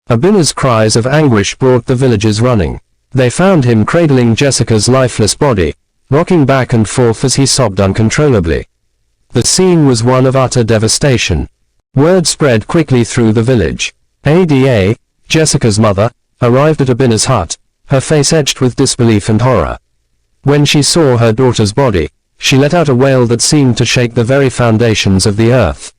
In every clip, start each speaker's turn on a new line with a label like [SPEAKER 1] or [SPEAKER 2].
[SPEAKER 1] Abina's cries of anguish brought the villagers running. They found him cradling Jessica's lifeless body, rocking back and forth as he sobbed uncontrollably. The scene was one of utter devastation. Word spread quickly through the village. Ada, Jessica's mother, arrived at Abina's hut, her face etched with disbelief and horror. When she saw her daughter's body, she let out a wail that seemed to shake the very foundations of the earth.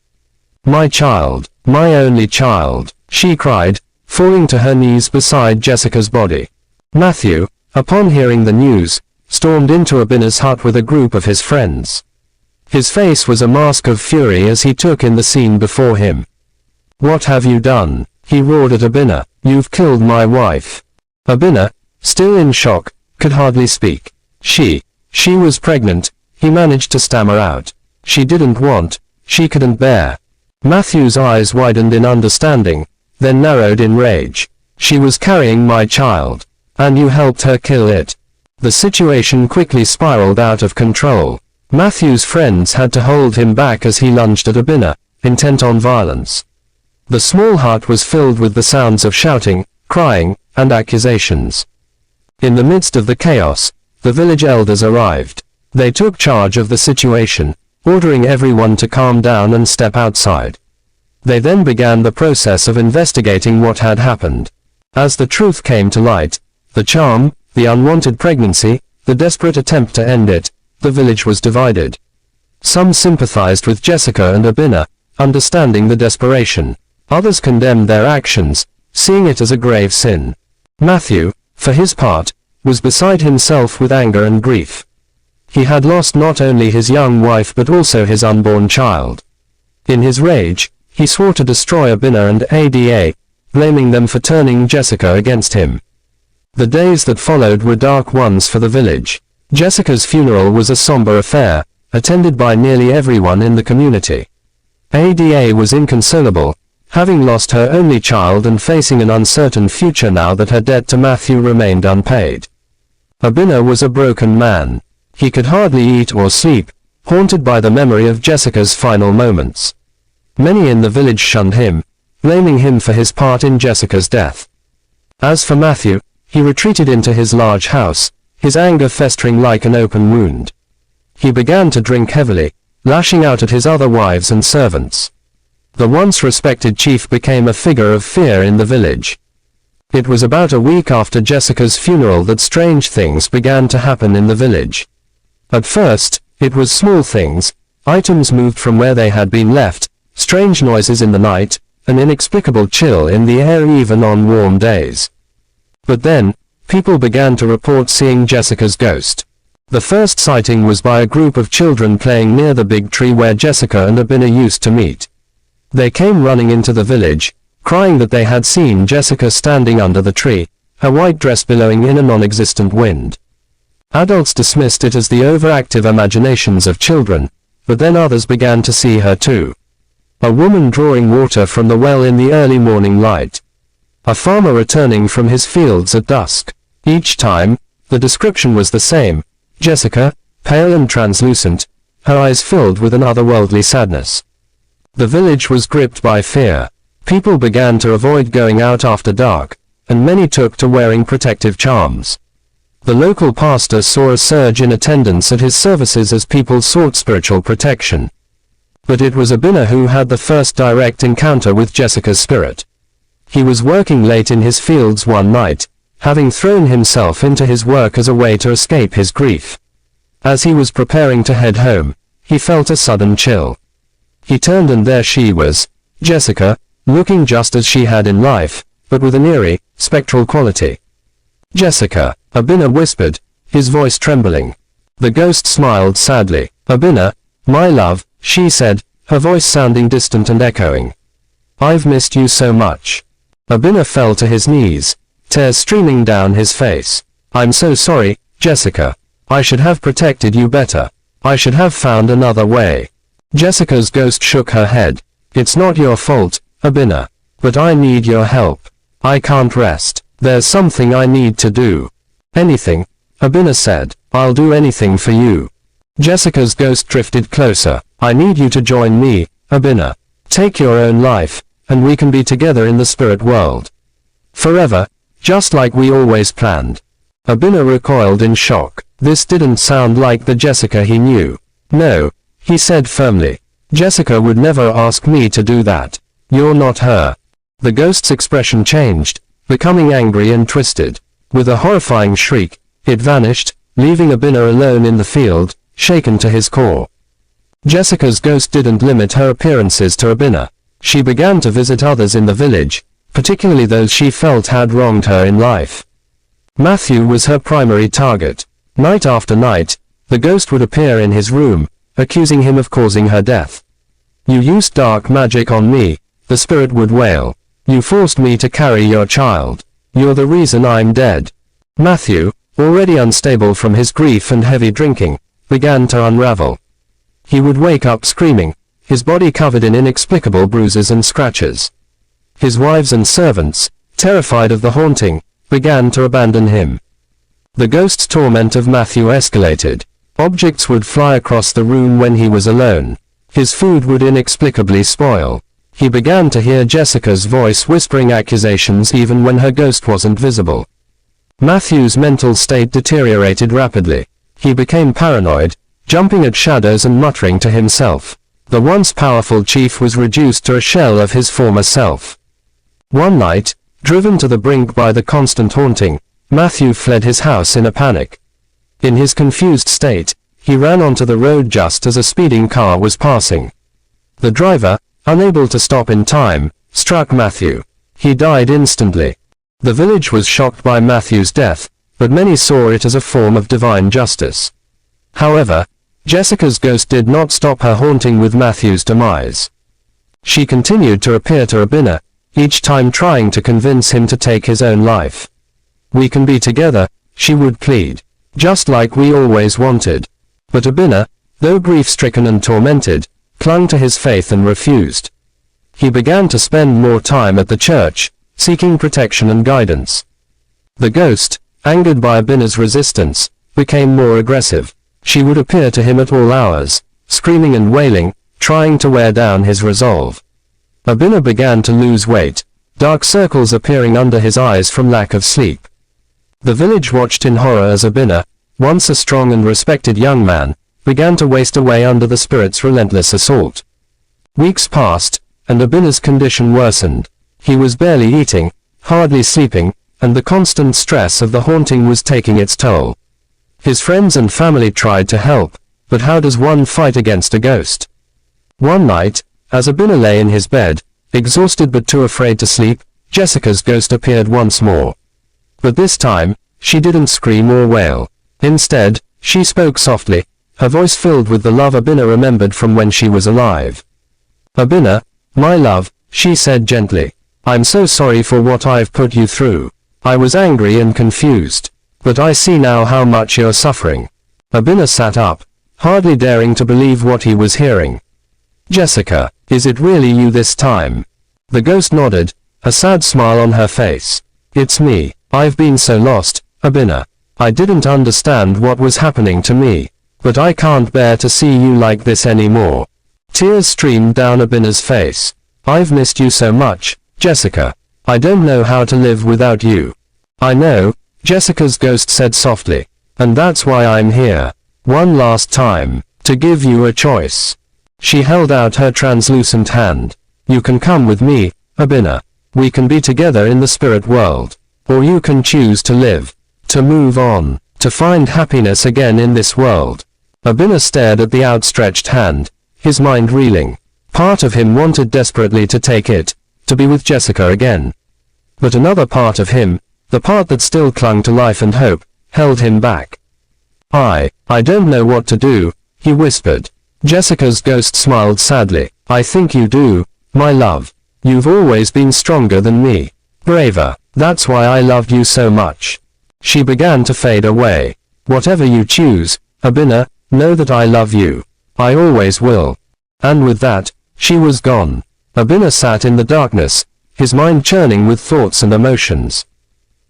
[SPEAKER 1] "My child, my only child," she cried, falling to her knees beside Jessica's body. Matthew, upon hearing the news, stormed into Abina's hut with a group of his friends. His face was a mask of fury as he took in the scene before him. "What have you done?" he roared at Abina. "You've killed my wife." Abina, still in shock, could hardly speak. She was pregnant, he managed to stammer out. She didn't want, she couldn't bear. Matthew's eyes widened in understanding, then narrowed in rage. "She was carrying my child, and you helped her kill it." The situation quickly spiraled out of control. Matthew's friends had to hold him back as he lunged at Abina, intent on violence. The small hut was filled with the sounds of shouting, crying, and accusations. In the midst of the chaos, the village elders arrived. They took charge of the situation, ordering everyone to calm down and step outside. They then began the process of investigating what had happened. As the truth came to light, the charm, the unwanted pregnancy, the desperate attempt to end it, the village was divided. Some sympathized with Jessica and Abina, understanding the desperation. Others condemned their actions, seeing it as a grave sin. Matthew, for his part, was beside himself with anger and grief. He had lost not only his young wife but also his unborn child. In his rage, he swore to destroy Abina and Ada, blaming them for turning Jessica against him. The days that followed were dark ones for the village. Jessica's funeral was a somber affair, attended by nearly everyone in the community. Ada was inconsolable, having lost her only child and facing an uncertain future now that her debt to Matthew remained unpaid. Abina was a broken man. He could hardly eat or sleep, haunted by the memory of Jessica's final moments. Many in the village shunned him, blaming him for his part in Jessica's death. As for Matthew, he retreated into his large house, his anger festering like an open wound. He began to drink heavily, lashing out at his other wives and servants. The once respected chief became a figure of fear in the village. It was about a week after Jessica's funeral that strange things began to happen in the village. At first, it was small things, items moved from where they had been left, strange noises in the night, an inexplicable chill in the air even on warm days. But then, people began to report seeing Jessica's ghost. The first sighting was by a group of children playing near the big tree where Jessica and Abina used to meet. They came running into the village, crying that they had seen Jessica standing under the tree, her white dress billowing in a non-existent wind. Adults dismissed it as the overactive imaginations of children, but then others began to see her too. A woman drawing water from the well in the early morning light. A farmer returning from his fields at dusk. Each time, the description was the same: Jessica, pale and translucent, her eyes filled with an otherworldly sadness. The village was gripped by fear. People began to avoid going out after dark, and many took to wearing protective charms. The local pastor saw a surge in attendance at his services as people sought spiritual protection. But it was Abina who had the first direct encounter with Jessica's spirit. He was working late in his fields one night, having thrown himself into his work as a way to escape his grief. As he was preparing to head home, he felt a sudden chill. He turned and there she was, Jessica, looking just as she had in life, but with an eerie, spectral quality. "Jessica," Abina whispered, his voice trembling. The ghost smiled sadly. "Abina, my love," she said, her voice sounding distant and echoing. "I've missed you so much." Abina fell to his knees, tears streaming down his face. "I'm so sorry, Jessica. I should have protected you better. I should have found another way." Jessica's ghost shook her head. "It's not your fault, Abina. But I need your help. I can't rest. There's something I need to do." "Anything," Abina said. "I'll do anything for you." Jessica's ghost drifted closer. "I need you to join me, Abina. Take your own life, and we can be together in the spirit world." Forever, just like we always planned. Abinah recoiled in shock. This didn't sound like the Jessica he knew. No, he said firmly. Jessica would never ask me to do that. You're not her. The ghost's expression changed, becoming angry and twisted. With a horrifying shriek, it vanished, leaving Abinah alone in the field, shaken to his core. Jessica's ghost didn't limit her appearances to Abinah. She began to visit others in the village, particularly those she felt had wronged her in life. Matthew was her primary target. Night after night, the ghost would appear in his room, accusing him of causing her death. You used dark magic on me, the spirit would wail. You forced me to carry your child. You're the reason I'm dead. Matthew, already unstable from his grief and heavy drinking, began to unravel. He would wake up screaming, his body covered in inexplicable bruises and scratches. His wives and servants, terrified of the haunting, began to abandon him. The ghost's torment of Matthew escalated. Objects would fly across the room when he was alone. His food would inexplicably spoil. He began to hear Jessica's voice whispering accusations even when her ghost wasn't visible. Matthew's mental state deteriorated rapidly. He became paranoid, jumping at shadows and muttering to himself. The once powerful chief was reduced to a shell of his former self. One night, driven to the brink by the constant haunting, Matthew fled his house in a panic. In his confused state, he ran onto the road just as a speeding car was passing. The driver, unable to stop in time, struck Matthew. He died instantly. The village was shocked by Matthew's death, but many saw it as a form of divine justice. However, Jessica's ghost did not stop her haunting with Matthew's demise. She continued to appear to Abinah, each time trying to convince him to take his own life. We can be together, she would plead. Just like we always wanted. But Abinah, though grief-stricken and tormented, clung to his faith and refused. He began to spend more time at the church, seeking protection and guidance. The ghost, angered by Abinah's resistance, became more aggressive. She would appear to him at all hours, screaming and wailing, trying to wear down his resolve. Abinah began to lose weight, dark circles appearing under his eyes from lack of sleep. The village watched in horror as Abinah, once a strong and respected young man, began to waste away under the spirit's relentless assault. Weeks passed, and Abinah's condition worsened. He was barely eating, hardly sleeping, and the constant stress of the haunting was taking its toll. His friends and family tried to help, but how does one fight against a ghost? One night, as Abinah lay in his bed, exhausted but too afraid to sleep, Jessica's ghost appeared once more. But this time, she didn't scream or wail. Instead, she spoke softly, her voice filled with the love Abinah remembered from when she was alive. Abinah, my love, she said gently. I'm so sorry for what I've put you through. I was angry and confused. But I see now how much you're suffering. Abinah sat up, hardly daring to believe what he was hearing. Jessica, is it really you this time? The ghost nodded, a sad smile on her face. It's me. I've been so lost, Abinah. I didn't understand what was happening to me. But I can't bear to see you like this anymore. Tears streamed down Abinah's face. I've missed you so much, Jessica. I don't know how to live without you. I know, Jessica's ghost said softly. And that's why I'm here. One last time, to give you a choice. She held out her translucent hand. You can come with me, Abinah. We can be together in the spirit world. Or you can choose to live. To move on. To find happiness again in this world. Abinah stared at the outstretched hand, his mind reeling. Part of him wanted desperately to take it, to be with Jessica again. But another part of him, the part that still clung to life and hope, held him back. I don't know what to do, he whispered. Jessica's ghost smiled sadly. I think you do, my love. You've always been stronger than me. Braver. That's why I loved you so much. She began to fade away. Whatever you choose, Abinah, know that I love you. I always will. And with that, she was gone. Abinah sat in the darkness, his mind churning with thoughts and emotions.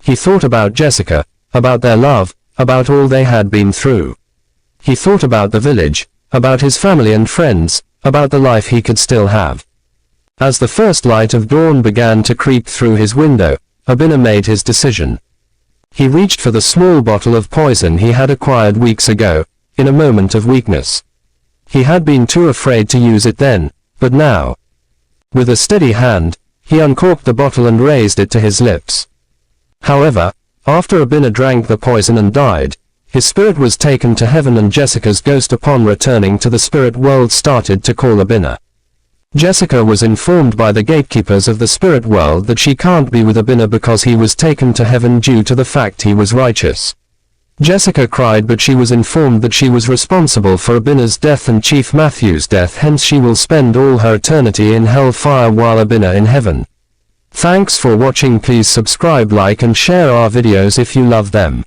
[SPEAKER 1] He thought about Jessica, about their love, about all they had been through. He thought about the village, about his family and friends, about the life he could still have. As the first light of dawn began to creep through his window, Abinna made his decision. He reached for the small bottle of poison he had acquired weeks ago, in a moment of weakness. He had been too afraid to use it then, but now, with a steady hand, he uncorked the bottle and raised it to his lips. However, after Abinna drank the poison and died, his spirit was taken to heaven, and Jessica's ghost upon returning to the spirit world started to call Abinna. Jessica was informed by the gatekeepers of the spirit world that she can't be with Abinna because he was taken to heaven due to the fact he was righteous. Jessica cried, but she was informed that she was responsible for Abinna's death and Chief Matthew's death, hence she will spend all her eternity in hellfire while Abinna in heaven. Thanks for watching. Please subscribe, like and share our videos if you love them.